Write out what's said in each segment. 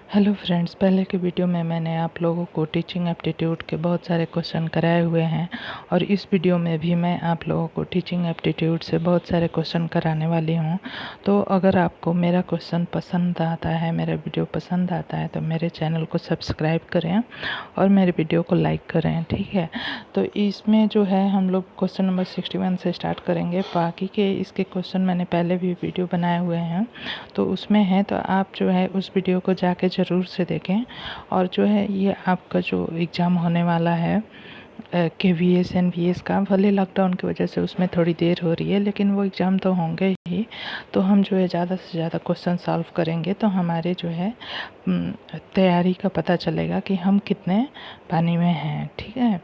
Hello friends, पहले के video में मैंने आप लोगों को टीचिंग एप्टीट्यूड के बहुत सारे क्वेश्चन कराए हुए हैं और इस वीडियो में भी मैं आप लोगों को टीचिंग एप्टीट्यूड से बहुत सारे क्वेश्चन कराने वाली हूं। तो अगर आपको मेरा क्वेश्चन पसंद आता है, मेरा वीडियो पसंद आता है, तो मेरे चैनल को सब्सक्राइब करें और मेरे वीडियो को लाइक करें, ठीक है। तो इसमें जो है हम लोग क्वेश्चन नंबर 61 से स्टार्ट करेंगे। बाकी के इसके क्वेश्चन मैंने पहले भी वीडियो बनाए हुए हैं, तो उसमें है, तो आप जो है उस वीडियो को जाके ज़रूर से देखें। और जो है ये आपका जो एग्ज़ाम होने वाला है KVS NVS का, भले लॉकडाउन की वजह से उसमें थोड़ी देर हो रही है, लेकिन वो एग्ज़ाम तो होंगे ही। तो हम जो है ज़्यादा से ज़्यादा क्वेश्चन सॉल्व करेंगे तो हमारे जो है तैयारी का पता चलेगा कि हम कितने पानी में हैं, ठीक है।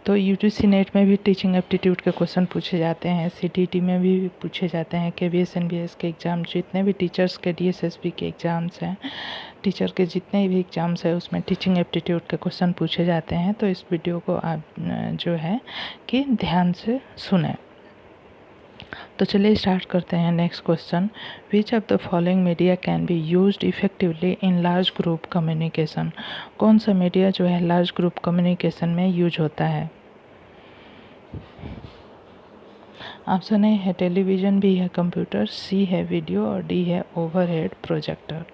तो UGC नेट में भी टीचिंग एप्टीट्यूड के क्वेश्चन पूछे जाते हैं, CTT में भी पूछे जाते हैं, KVS NVS के एग्ज़ाम, जितने भी टीचर्स के DSSB के एग्ज़ाम्स हैं, टीचर के जितने भी एग्ज़ाम्स हैं उसमें टीचिंग एप्टीट्यूड के क्वेश्चन पूछे जाते हैं। तो इस वीडियो को आप जो है कि ध्यान से सुने। तो चलिए स्टार्ट करते हैं। Next question, which of the following media can be used effectively in large group communication. कौन सा मीडिया जो है लार्ज ग्रुप कम्युनिकेशन में यूज होता है? ऑप्शन ए है टेलीविज़न, बी है कंप्यूटर, सी है वीडियो और डी है ओवरहेड प्रोजेक्टर।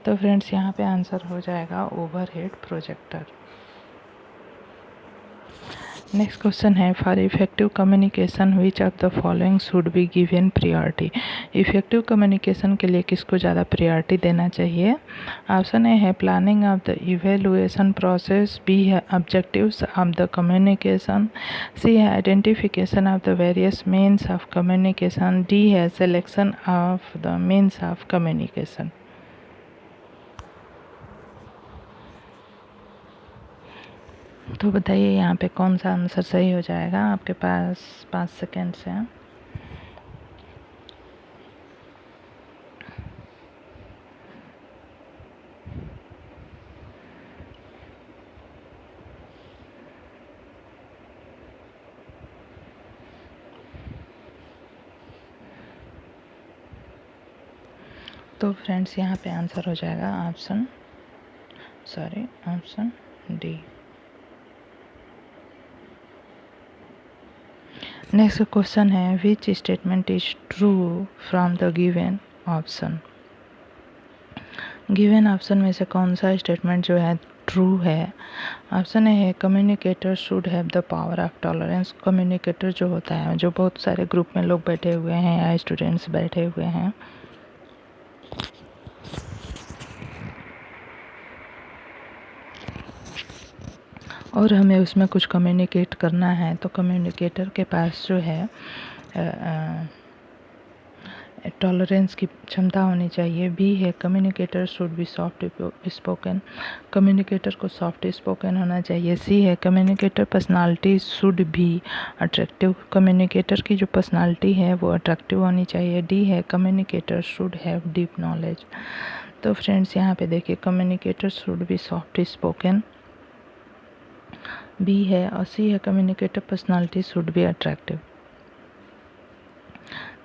तो फ्रेंड्स यहाँ पे आंसर हो जाएगा ओवरहेड प्रोजेक्टर। नेक्स्ट क्वेश्चन है, for effective communication which of the following should be given priority. Effective communication के लिए किसको ज़्यादा प्रायोरिटी देना चाहिए? ऑप्शन ए है planning of the evaluation process, B है objectives of the communication, C है identification of the various means of communication, D है selection of the means of communication. तो बताइए यहाँ पे कौन सा आंसर सही हो जाएगा। आपके पास 5 सेकेंड्स हैं। तो फ्रेंड्स यहाँ पे आंसर हो जाएगा ऑप्शन डी। नेक्स्ट क्वेश्चन है, which statement is true from the given option. Given option में से कौन सा स्टेटमेंट जो है ट्रू है? ऑप्शन ए है communicator should have the power of tolerance. Communicator जो होता है, जो बहुत सारे ग्रुप में लोग बैठे हुए हैं या स्टूडेंट्स बैठे हुए हैं, और हमें उसमें कुछ कम्युनिकेट करना है, तो कम्युनिकेटर के पास जो है टॉलरेंस की क्षमता होनी चाहिए। बी है communicator should be soft spoken. Communicator को सॉफ्ट स्पोकन होना चाहिए। सी है communicator personality should be attractive. Communicator की जो पर्सनालिटी है वो अट्रैक्टिव होनी चाहिए। डी है communicator should have deep knowledge. तो फ्रेंड्स यहाँ पे देखिए, communicator should be soft spoken, B है, और सी है communicator personality should be attractive.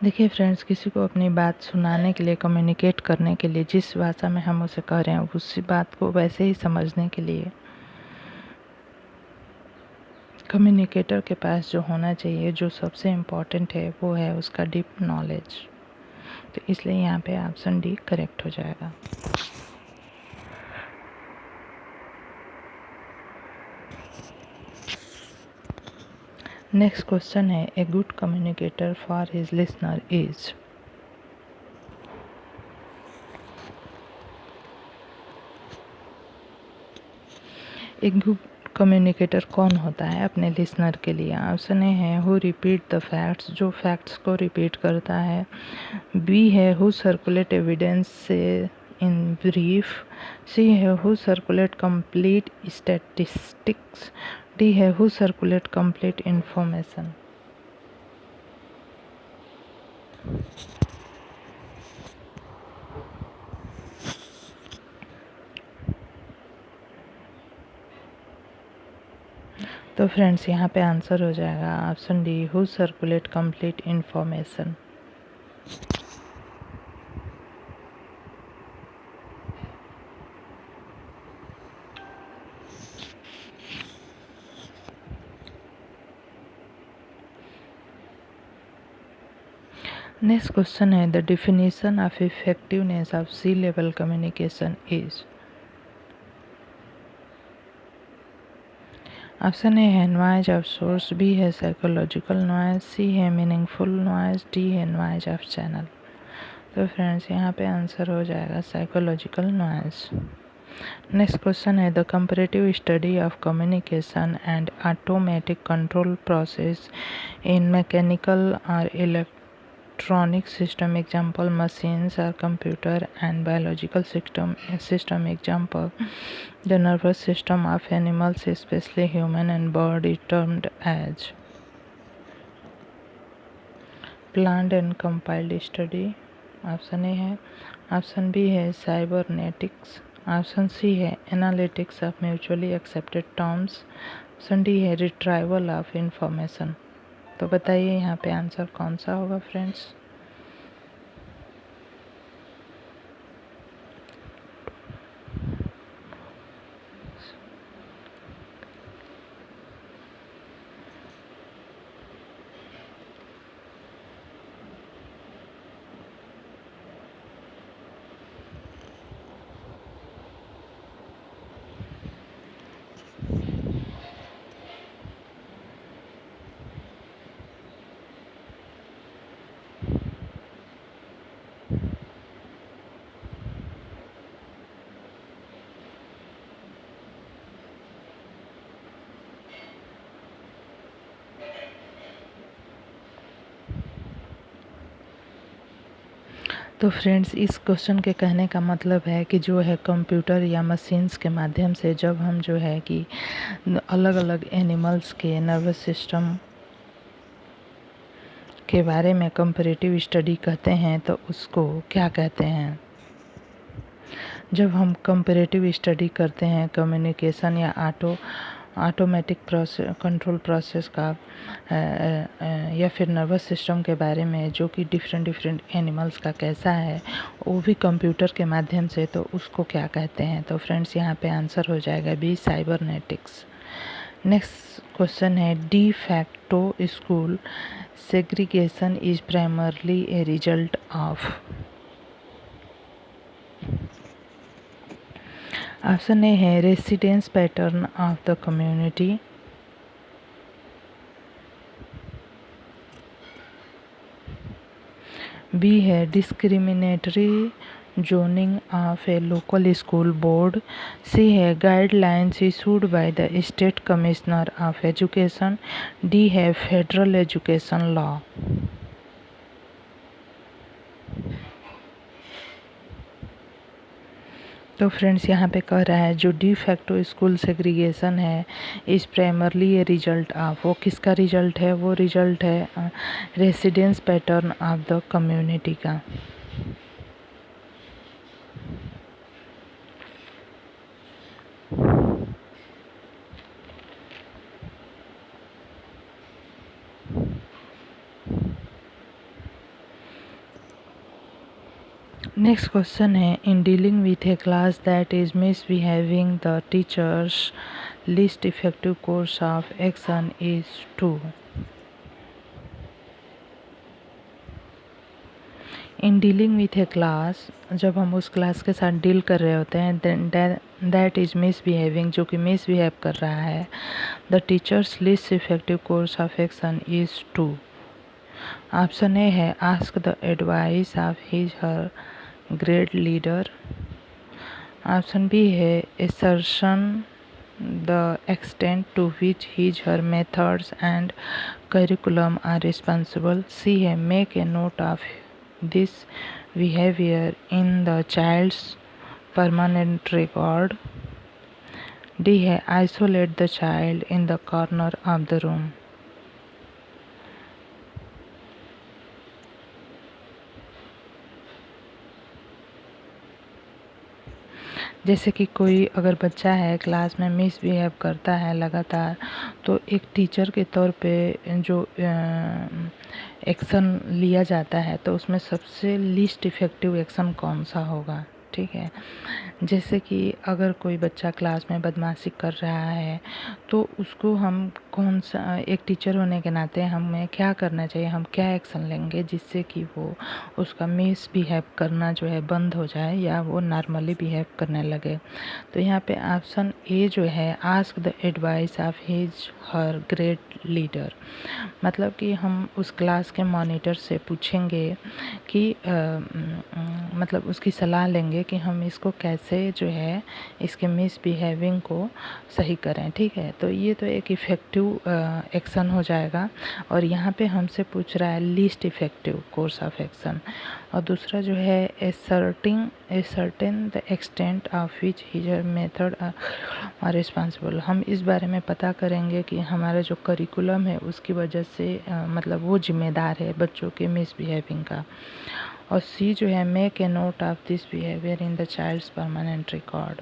देखिए फ्रेंड्स, किसी को अपनी बात सुनाने के लिए, कम्युनिकेट करने के लिए, जिस भाषा में हम उसे कह रहे हैं उसी बात को वैसे ही समझने के लिए कम्युनिकेटर के पास जो होना चाहिए, जो सबसे इम्पॉर्टेंट है, वो है उसका डीप नॉलेज। तो इसलिए यहाँ पे ऑप्शन डी करेक्ट हो जाएगा। नेक्स्ट क्वेश्चन है, a good communicator for his listener is. एक गुड कम्युनिकेटर कौन होता है अपने लिसनर के लिए? ऑप्शन ए है हु रिपीट द फैक्ट्स, जो फैक्ट्स को रिपीट करता है। बी है हु सर्कुलेट एविडेंस से इन ब्रीफ। सी है who circulate complete statistics. D है हु सर्कुलेट कंप्लीट इंफॉर्मेशन। तो फ्रेंड्स यहाँ पे आंसर हो जाएगा option D, who circulate complete information. Next question है, the definition of effectiveness of C level communication is. Option A है noise of source, B है psychological noise, C है meaningful noise, D है noise of channel. तो friends यहाँ पे answer हो जाएगा साइकोलॉजिकल नॉइज। नेक्स्ट क्वेश्चन है, the comparative study of communication and automatic control process in mechanical और इलेक्ट्रॉनिक सिस्टम एग्जाम्पल मशीन्स और computer and biological system example the nervous system of animals specially human and bird is termed as. Planned and compiled study, option A है। Option B है cybernetics, option C है analytics of mutually accepted terms, option D है retrieval of information. तो बताइए यहाँ पे answer कौन सा होगा फ्रेंड्स। तो फ्रेंड्स इस क्वेश्चन के कहने का मतलब है कि जो है कंप्यूटर या मशीन्स के माध्यम से जब हम जो है कि अलग अलग एनिमल्स के नर्वस सिस्टम के बारे में कंपैरेटिव स्टडी कहते हैं तो उसको क्या कहते हैं। जब हम कंपैरेटिव स्टडी करते हैं कम्युनिकेशन या ऑटोमेटिक कंट्रोल प्रोसेस का या फिर नर्वस सिस्टम के बारे में जो कि डिफरेंट एनिमल्स का कैसा है वो भी कंप्यूटर के माध्यम से, तो उसको क्या कहते हैं। तो फ्रेंड्स यहाँ पे आंसर हो जाएगा बी साइबरनेटिक्स। नेक्स्ट क्वेश्चन है, de facto school segregation is primarily a result of. Option A है residence pattern of the community, B है discriminatory zoning of a local school board, C है guidelines issued by the state commissioner of education, D है federal education law. तो friends यहाँ पे कह रहा है जो डी फैक्टो स्कूल सेग्रीगेशन है इस प्राइमरली ये रिजल्ट ऑफ, वो किसका रिजल्ट है, वो रिजल्ट है residence pattern of the community का। नेक्स्ट क्वेश्चन है, in dealing with a class that is misbehaving the teachers least effective course of action is to. In dealing with a class, जब हम उस class के साथ deal कर रहे होते हैं दैट इज मिसबिहेविंग, जो कि मिसबिहेव कर रहा है, the teachers least effective course of action is to. Option A है ask the advice of his her grade leader, option B है assertion the extent to which his her methods and curriculum are responsible, C है make a note of this behavior in the child's permanent record, D है isolate the child in the corner of the room। जैसे कि कोई अगर बच्चा है class में misbehave करता है लगातार, तो एक टीचर के तौर पे जो एक्शन लिया जाता है तो उसमें सबसे लीस्ट इफ़ेक्टिव एक्शन कौन सा होगा। ठीक है। जैसे कि अगर कोई बच्चा क्लास में बदमाशी कर रहा है तो उसको हम कौन सा, एक टीचर होने के नाते हमें क्या करना चाहिए, हम क्या एक्शन लेंगे जिससे कि वो उसका मिसबिहेव करना जो है बंद हो जाए या वो नॉर्मली बिहेव करने लगे। तो यहाँ पे ऑप्शन ए जो है, ask the advice of his her great leader, मतलब कि हम उस क्लास के मॉनिटर से पूछेंगे कि मतलब उसकी सलाह लेंगे कि हम इसको कैसे जो है इसके मिसबिहेविंग को सही करें। ठीक है, तो ये तो एक इफ़ेक्टिव एक्शन हो जाएगा और यहाँ पे हमसे पूछ रहा है least effective course of action. और दूसरा जो है ascertain the extent of which his her method are responsible, हम इस बारे में पता करेंगे कि हमारा जो करिकुलम है उसकी वजह से मतलब वो जिम्मेदार है बच्चों के मिसबिहेविंग का। और सी जो है, make a note of this behaviour in the child's permanent record.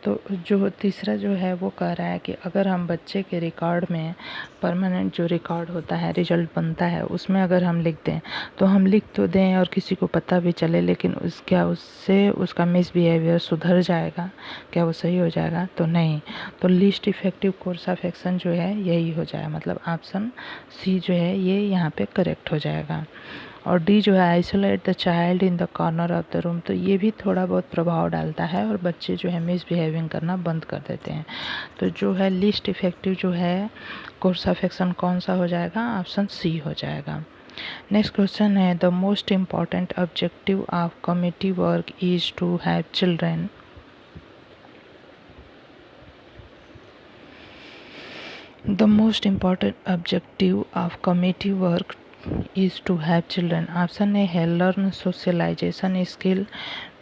तो जो तीसरा जो है वो कह रहा है कि अगर हम बच्चे के रिकॉर्ड में, परमानेंट जो रिकॉर्ड होता है, रिजल्ट बनता है, उसमें अगर हम लिख दें तो हम लिख तो दें और किसी को पता भी चले, लेकिन क्या उससे उसका मिसबिहेवियर सुधर जाएगा, क्या वो सही हो जाएगा? तो नहीं। तो least effective course of action जो है यही हो जाएगा, मतलब ऑप्शन सी जो है ये यहाँ पे करेक्ट हो जाएगा। और डी जो है, isolate the child in the corner of the room, तो ये भी थोड़ा बहुत प्रभाव डालता है और बच्चे जो है मिसबिहेविंग करना बंद कर देते हैं। तो जो है लीस्ट इफ़ेक्टिव जो है कोर्स ऑफ एक्शन कौन सा हो जाएगा? ऑप्शन सी हो जाएगा। नेक्स्ट क्वेश्चन है, the most important objective of committee work is to have children. The most important objective of committee work is to have children. Option A है learn socialization skill,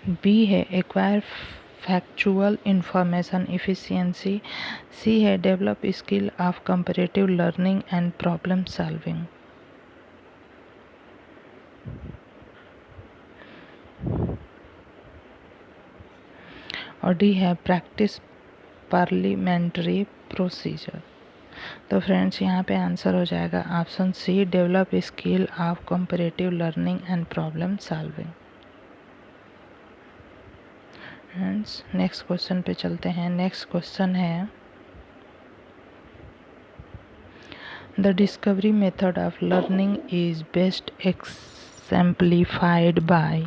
B है acquire factual information efficiency, C है develop skill of comparative learning and problem solving. और D है practice parliamentary procedure. तो friends यहाँ पे answer हो जाएगा option C, develop skill of comparative learning and problem solving. Friends next question पे चलते हैं। नेक्स्ट क्वेश्चन है, the discovery method of learning is best exemplified by.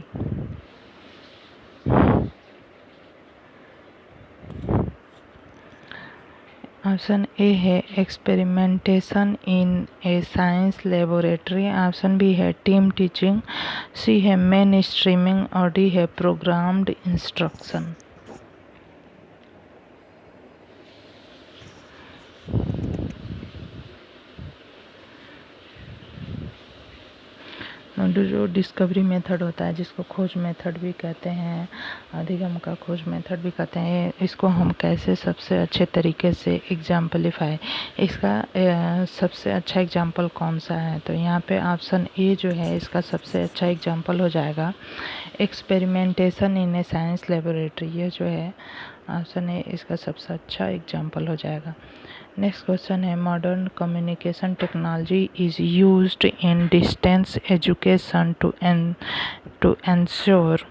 Option A है experimentation in a science laboratory, option B है team teaching, C है mainstreaming और D है programmed instruction. जो डिस्कवरी मेथड होता है, जिसको खोज मेथड भी कहते हैं, अधिगम का खोज मेथड भी कहते हैं, इसको हम कैसे सबसे अच्छे तरीके से एग्जाम्पलीफाई, इसका सबसे अच्छा एग्जाम्पल कौन सा है? तो यहाँ पे ऑप्शन ए जो है इसका सबसे अच्छा एग्जाम्पल हो जाएगा experimentation in a science laboratory. ये जो है ऑप्शन ए इसका सबसे अच्छा एग्जाम्पल हो जाएगा। नेक्स्ट क्वेश्चन है, modern communication technology is used in distance education to ensure.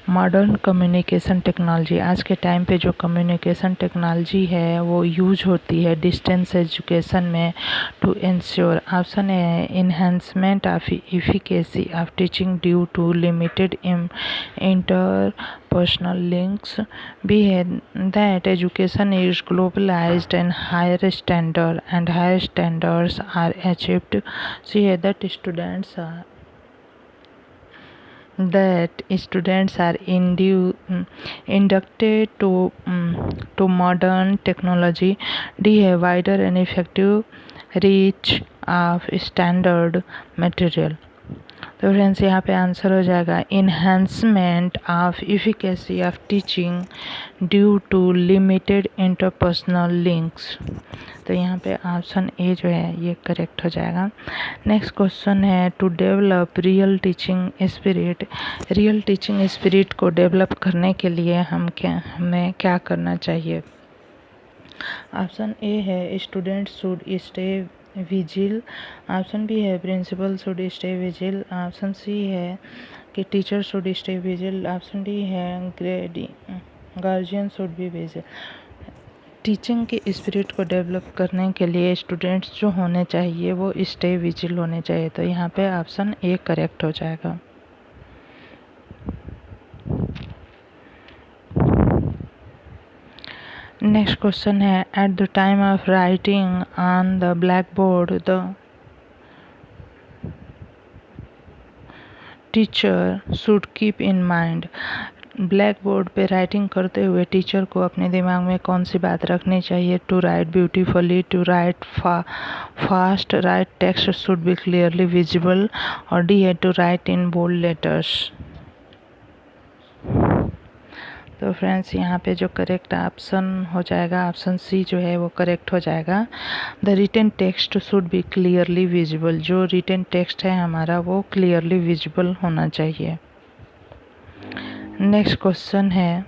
Modern communication technology, आज के टाइम पे जो कम्युनिकेशन टेक्नोलॉजी है वो यूज होती है डिस्टेंस एजुकेशन में टू एंश्योर। ऑप्शन है enhancement of efficacy of teaching due to limited interpersonal links, B है that education is globalized and higher standards are achieved, C है that students are inducted to modern technology, D है wider and effective reach of standard material। तो friends यहाँ पे answer हो जाएगा enhancement of efficacy of teaching due to limited interpersonal links. तो यहाँ पे ऑप्शन ए जो है ये करेक्ट हो जाएगा। नेक्स्ट क्वेश्चन है, to develop real teaching spirit. Real teaching spirit को डेवलप करने के लिए हमें क्या करना चाहिए? ऑप्शन ए है student should stay vigil. Option B है principal should stay vigil. Option C है कि teacher should stay vigil. Option D है guardian should be vigil. Teaching के स्पिरिट को डेवलप करने के लिए स्टूडेंट्स जो होने चाहिए वो स्टे विजिल होने चाहिए। तो यहाँ पे ऑप्शन ए करेक्ट हो जाएगा। नेक्स्ट क्वेश्चन है at the time of writing on the black board the teacher should keep in mind. Black board पे राइटिंग करते हुए टीचर को अपने दिमाग में कौन सी बात रखनी चाहिए? To write beautifully, to write fast, write text should be clearly visible, और डी है to write in bold letters. तो फ्रेंड्स यहाँ पे जो करेक्ट ऑप्शन हो जाएगा, ऑप्शन सी जो है वो करेक्ट हो जाएगा। The written text should be clearly visible. जो रिटन टेक्स्ट है हमारा वो क्लियरली विजिबल होना चाहिए। नेक्स्ट क्वेश्चन है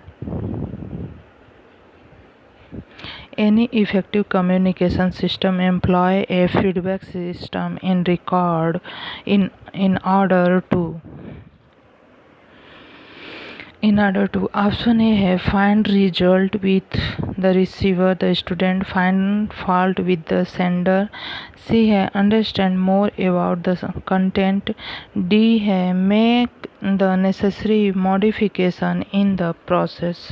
any effective communication system employ a feedback system in record in order to option A है find result with the receiver, the student find fault with the sender, C है understand more about the content, D है make the necessary modification in the process.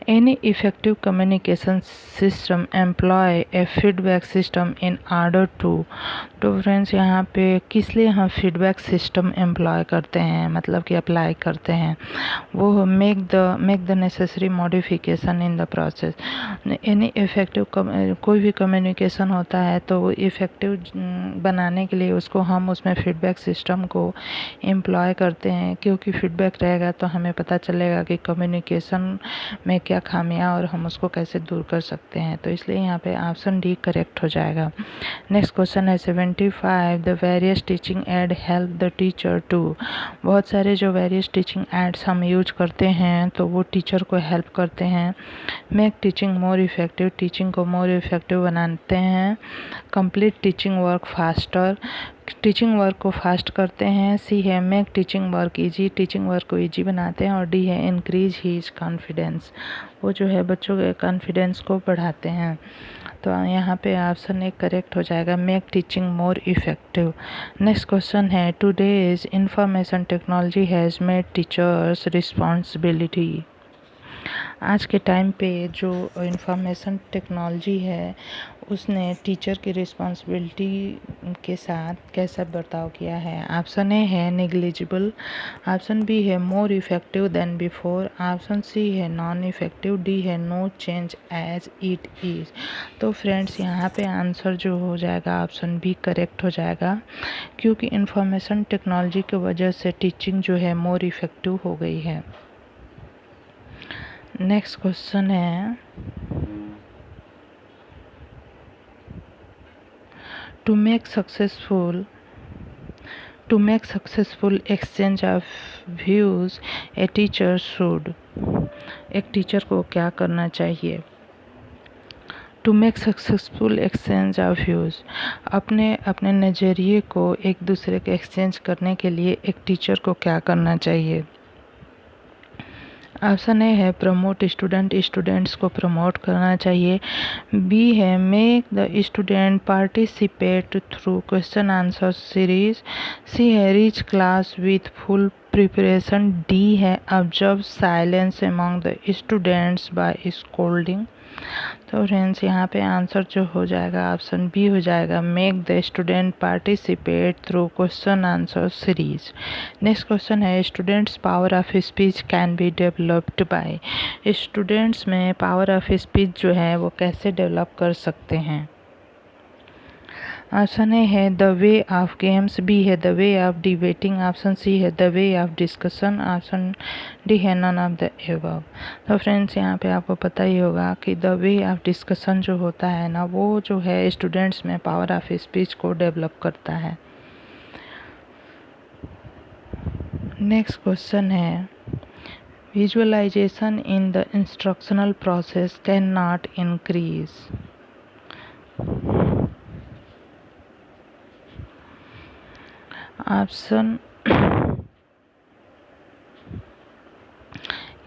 Any effective communication system employ a feedback system in order to। तो friends यहाँ पे किस लिए हम feedback system employ करते हैं, मतलब कि अप्लाई करते हैं? वो make the necessary modification in the process. Any effective कोई भी कम्युनिकेशन होता है तो वो इफ़ेक्टिव बनाने के लिए उसको हम उसमें फीडबैक सिस्टम को एम्प्लॉय करते हैं, क्योंकि फीडबैक रहेगा तो हमें पता चलेगा कि कम्युनिकेशन में क्या खामियां और हम उसको कैसे दूर कर सकते हैं। तो इसलिए यहाँ पे ऑप्शन डी करेक्ट हो जाएगा। नेक्स्ट क्वेश्चन है 75 the various teaching aid help the teacher to. बहुत सारे जो वेरियस टीचिंग एड्स हम यूज करते हैं तो वो टीचर को हेल्प करते हैं। Make teaching more effective, teaching को मोर इफेक्टिव बनाते हैं। Complete teaching work faster, teaching work को फास्ट करते हैं। सी है make teaching work easy, teaching work को इजी बनाते हैं। और डी है इंक्रीज हीज कॉन्फिडेंस, वो जो है बच्चों के कॉन्फिडेंस को बढ़ाते हैं। तो यहाँ पे ऑप्शन ए करेक्ट हो जाएगा, make teaching more effective. Next question है today's information technology has made teachers responsibility. आज के टाइम पे जो इंफॉर्मेशन टेक्नोलॉजी है उसने टीचर की रिस्पॉन्सिबिलिटी के साथ कैसा बर्ताव किया है? ऑप्शन ए है नेग्लिजिबल, ऑप्शन बी है more effective than before, option C है नॉन इफेक्टिव, डी है no change as it is. तो फ्रेंड्स यहाँ पे आंसर जो हो जाएगा ऑप्शन बी करेक्ट हो जाएगा, क्योंकि इंफॉर्मेशन टेक्नोलॉजी की वजह से टीचिंग जो है मोर इफेक्टिव हो गई है। नेक्स्ट क्वेश्चन है to make successful exchange of views a teacher should. एक टीचर को क्या करना चाहिए? To make successful exchange of views, अपने नज़रिए को एक दूसरे के एक्सचेंज करने के लिए एक टीचर को क्या करना चाहिए? ऑप्शन ए है प्रमोट स्टूडेंट्स को प्रमोट करना चाहिए। बी है make the student participate through question answer series, C है reach class with full preparation, D है observe silence among the students by scolding. तो फ्रेंड्स यहाँ पे आंसर जो हो जाएगा ऑप्शन बी हो जाएगा, make the student participate through question answer series. Next question है students power of speech can be developed by. Students में पावर ऑफ स्पीच जो है वो कैसे डेवलप कर सकते हैं? ऑप्शन ए है the way of games, B है the way of debating, option C है the way of discussion, option D है नन ऑफ द एबव। तो फ्रेंड्स यहाँ पे आपको पता ही होगा कि द वे ऑफ डिस्कशन जो होता है ना वो जो है स्टूडेंट्स में पावर ऑफ स्पीच को डेवलप करता है। नेक्स्ट क्वेश्चन है visualisation in the instructional process can not increase. Option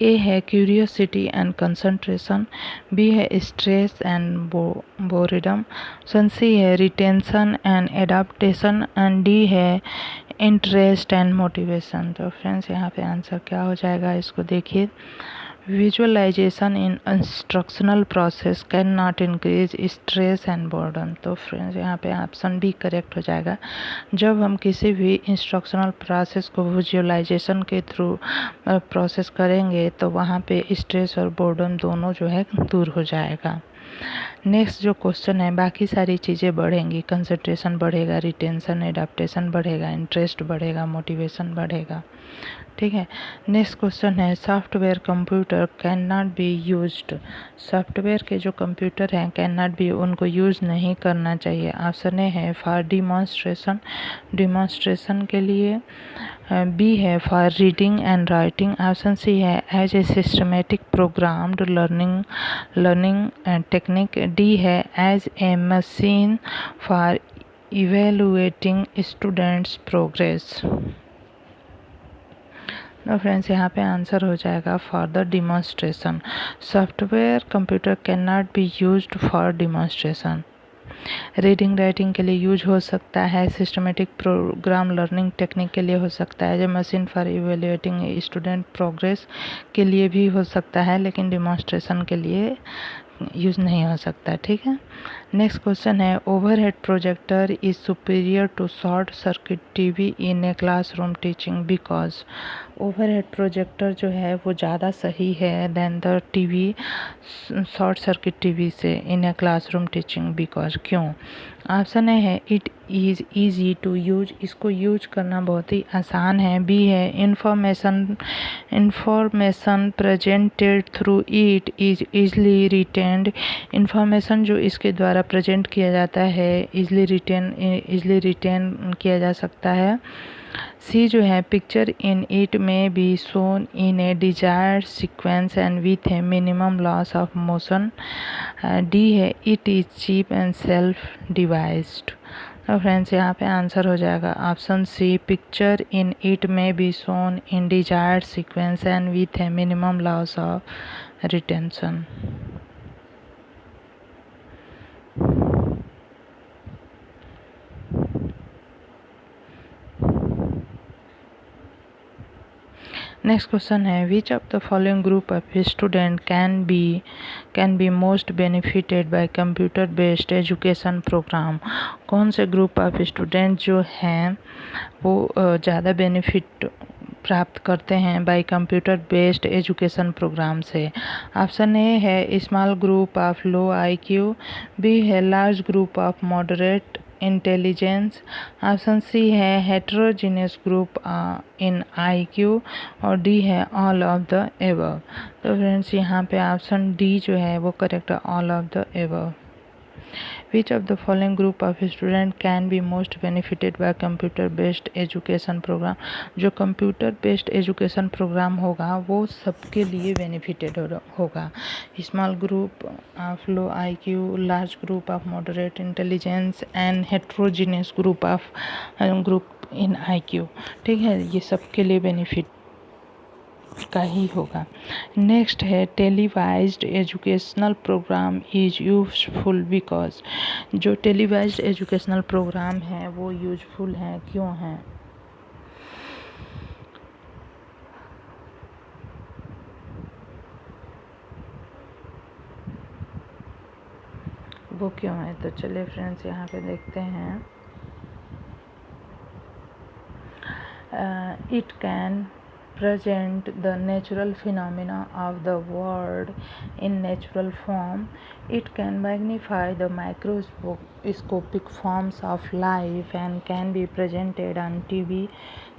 A है क्यूरियोसिटी एंड कंसंट्रेशन, बी है stress and boredom, option C है retention and adaptation and D है interest and motivation. तो friends यहाँ पे आंसर क्या हो जाएगा, इसको देखिए। Visualisation in instructional process can not increase stress and boredom. तो फ्रेंड्स यहाँ पे ऑप्शन बी करेक्ट हो जाएगा। जब हम किसी भी इंस्ट्रक्शनल प्रोसेस को विजुअलाइजेशन के थ्रू प्रोसेस करेंगे तो वहाँ पे स्ट्रेस और बोर्डम दोनों जो है दूर हो जाएगा। नेक्स्ट जो क्वेश्चन है, बाकी सारी चीज़ें बढ़ेंगी, कंसंट्रेशन बढ़ेगा, रिटेंशन एडाप्टेशन बढ़ेगा, इंटरेस्ट बढ़ेगा, मोटिवेशन बढ़ेगा, ठीक है। नेक्स्ट क्वेश्चन है, software computer can not be used. Software के जो कंप्यूटर हैं कैन नॉट बी, उनको यूज़ नहीं करना चाहिए। ऑप्शन ए है फॉर डिमॉन्स्ट्रेशन, डिमॉन्स्ट्रेशन के लिए, बी है for reading and writing, option C है as a systematic programmed learning technique, D है as a machine for evaluating students progress. तो फ्रेंड्स यहाँ पे आंसर हो जाएगा for the demonstration. Software computer can not be used for demonstration. Reading writing के लिए use हो सकता है, सिस्टमेटिक प्रोग्राम लर्निंग टेक्निक के लिए हो सकता है, जो machine for evaluating student progress के लिए भी हो सकता है, लेकिन डिमॉन्स्ट्रेशन के लिए यूज़ नहीं हो सकता, ठीक है। नेक्स्ट क्वेश्चन है, overhead projector is superior to short circuit TV in a classroom teaching because. Overhead projector जो है वो ज़्यादा सही है than the TV, short circuit TV से in a classroom teaching because, क्यों। ऑप्शन ए है it is easy to use, इसको यूज करना बहुत ही आसान है, बी है information presented through it is easily retained, information जो इसके द्वारा प्रेजेंट किया जाता है ईजली रिटेन किया जा सकता है, सी जो है पिक्चर इन इट में be shown in a desired sequence and with a minimum loss of motion, D है it is cheap and self devised. तो फ्रेंड्स यहाँ पे आंसर हो जाएगा option C, picture in it में be shown in desired sequence and with a minimum loss of retention. Next question है, which of the following group of student can be most benefited by computer based education programme. कौन से group of student जो हैं वो ज़्यादा benefit प्राप्त करते हैं by computer based education program से। ऑप्शन ए है small group of low IQ, B है large group of moderate intelligence, option C है हेट्रोजीनियस ग्रुप इन IQ और डी है ऑल ऑफ द एबव। तो फ्रेंड्स यहाँ पे ऑप्शन डी जो है वो करेक्ट है, all of the above. Which of the following group of student can be most benefited by computer based education programme. जो कंप्यूटर बेस्ड एजुकेशन प्रोग्राम होगा वो सबके लिए बेनिफिटेड होगा। Small group of low IQ, large group of moderate intelligence and heterogeneous group in IQ, ठीक है, ये सबके लिए बेनिफिट का ही होगा। नेक्स्ट है, televised educational programme is useful because. जो टेलीवाइज्ड एजुकेशनल प्रोग्राम है वो यूजफुल हैं, क्यों हैं। वो क्यों है, तो चलिए फ्रेंड्स यहाँ पे देखते हैं। It can present the natural phenomena of the world in natural form. It can magnify the microscopic forms of life and can be presented on TV.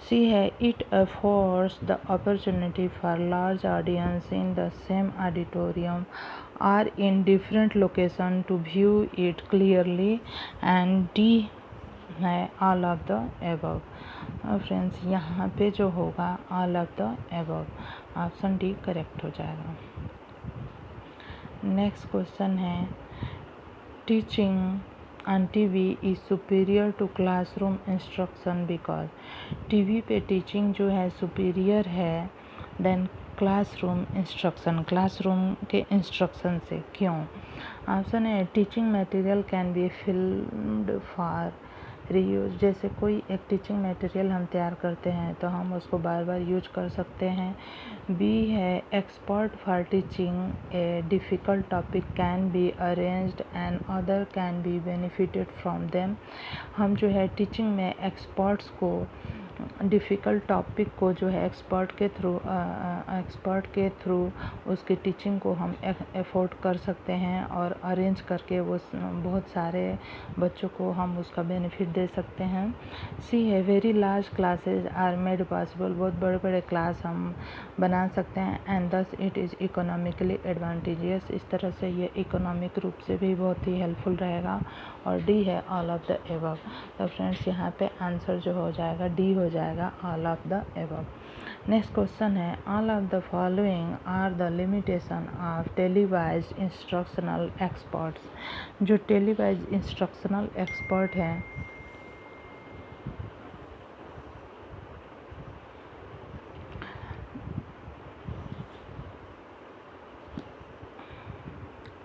See है, it affords the opportunity for large audience in the same auditorium or in different location to view it clearly, and D है all of the above। और friends यहाँ पे जो होगा all of the above, option D correct हो जाएगा। Next question है, teaching on TV is superior to classroom instruction because TV पे teaching जो है superior है then classroom instruction, classroom के instruction से। क्यों? ऑप्शन है teaching material can be filmed for reuse, जैसे कोई एक टीचिंग मटेरियल हम तैयार करते हैं तो हम उसको बार बार यूज कर सकते हैं। बी है expert for teaching A difficult topic can be arranged and other can be benefited from them. हम जो है टीचिंग में एक्सपर्ट्स को डिफ़िकल्ट टॉपिक को जो है एक्सपर्ट के थ्रू उसकी टीचिंग को हम एफोर्ड कर सकते हैं और अरेंज करके वो बहुत सारे बच्चों को हम उसका बेनिफिट दे सकते हैं। सी है very large classes are made possible, बहुत बड़े बड़े क्लास हम बना सकते हैं and thus it is economically advantageous, इस तरह से ये इकोनॉमिक रूप से भी बहुत ही हेल्पफुल रहेगा। और डी है ऑल ऑफ द एबव। तो फ्रेंड्स यहाँ पे आंसर जो हो जाएगा डी हो जाएगा all of the above. Next question है all of the following are the limitation of televised instructional experts. जो टेलीवाइज्ड इंस्ट्रक्शनल एक्सपर्ट हैं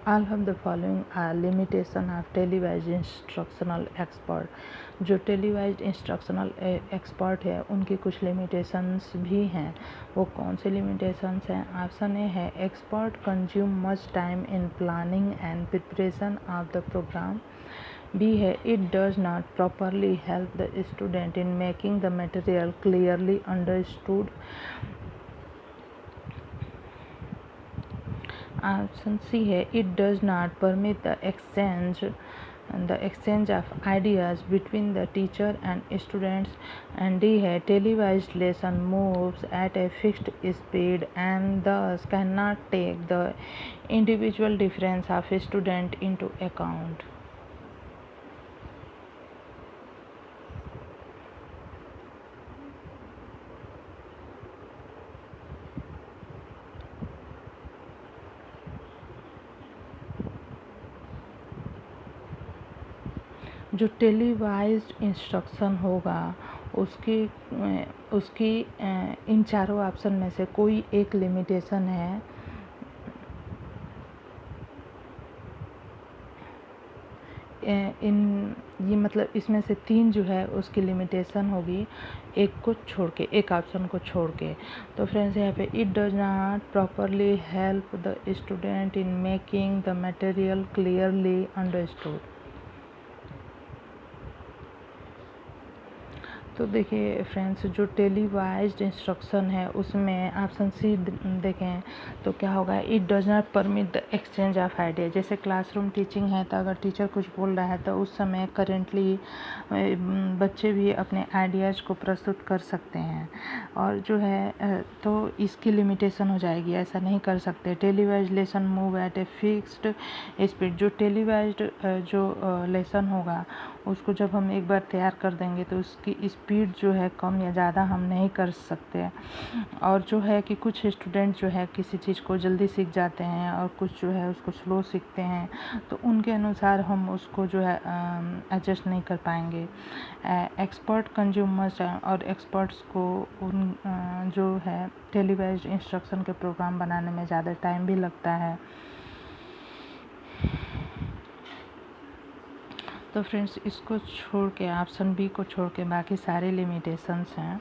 all of the following are limitation of televised instructional expert. जो televised instructional expert है उनकी कुछ limitations भी हैं। वो कौन से लिमिटेशंस हैं? ऑप्शन ए है expert consume much time in planning and preparation of the program. B है it does not properly help the student in making the material clearly understood. Option C है it does not permit the exchange of ideas between the teacher and students। and D है televised lesson moves at a fixed speed and thus cannot take the individual difference of a student into account। जो televised instruction होगा उसकी इन चारों option में से कोई एक limitation है। ये मतलब इसमें से तीन जो है उसकी लिमिटेशन होगी एक को छोड़ के, एक ऑप्शन को छोड़ के। तो फ्रेंड्स यहाँ पे it does not properly help the student in making the material clearly understood. तो देखिए फ्रेंड्स जो टेलीवाइज्ड इंस्ट्रक्शन है उसमें ऑप्शन सी देखें तो क्या होगा it does not permit the exchange of idea. जैसे क्लासरूम टीचिंग है तो अगर टीचर कुछ बोल रहा है तो उस समय करेंटली बच्चे भी अपने आइडियाज़ को प्रस्तुत कर सकते हैं और जो है तो इसकी लिमिटेशन हो जाएगी, ऐसा नहीं कर सकते। Televised lesson move at a fixed speed. जो टेलीवाइज्ड जो लेसन होगा उसको जब हम एक बार तैयार कर देंगे तो उसकी स्पीड जो है कम या ज़्यादा हम नहीं कर सकते। और जो है कि कुछ स्टूडेंट जो है किसी चीज़ को जल्दी सीख जाते हैं और कुछ जो है उसको स्लो सीखते हैं, तो उनके अनुसार हम उसको जो है एडजस्ट नहीं कर पाएंगे। एक्सपर्ट कंज्यूमर्स और एक्सपर्ट्स को उन जो है टेलीवाइज्ड इंस्ट्रक्शन के प्रोग्राम बनाने में ज़्यादा टाइम भी लगता है। तो फ्रेंड्स इसको छोड़ के ऑप्शन बी को छोड़ के बाकी सारे लिमिटेशंस हैं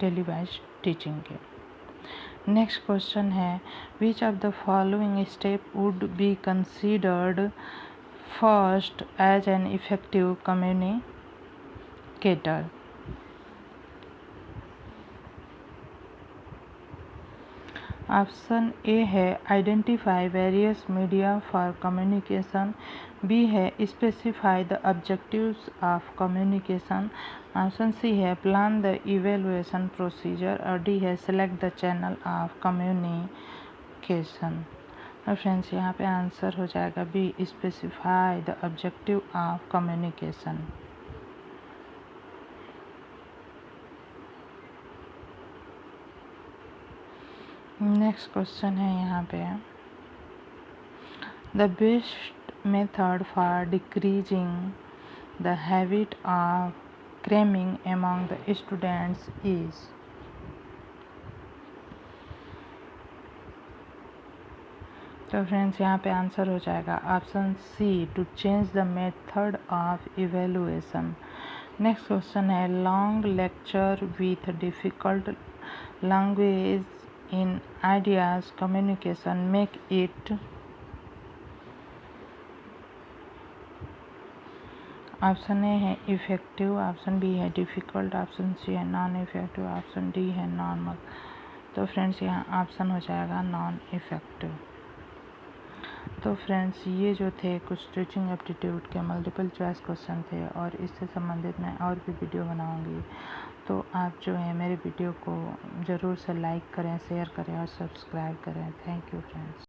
टेलीवाइज्ड टीचिंग के। नेक्स्ट क्वेश्चन है which of the following step would be considered first as an effective communicator. Option A है identify various media for communication. B है specify the objectives of communication. Option C है plan the evaluation procedure. और D है select the channel of communication. और friends यहाँ पे answer हो जाएगा B specify the objective of communication. Next question है यहाँ पे the best method for decreasing the habit of cramming among the students is? तो फ्रेंड्स यहाँ पे आंसर हो जाएगा option C, to change the method of evaluation. Next question है, long lecture with difficult language in ideas communication make it. Option A है effective, option B है difficult, option C है non effective, option D है normal. तो friends यहाँ option हो जाएगा non effective. तो फ्रेंड्स ये जो थे कुछ टीचिंग एप्टीट्यूड के मल्टीपल चॉइस क्वेश्चन थे, और इससे संबंधित मैं और भी वीडियो बनाऊंगी। तो आप जो है मेरे वीडियो को ज़रूर से लाइक करें, शेयर करें और सब्सक्राइब करें। Thank you friends.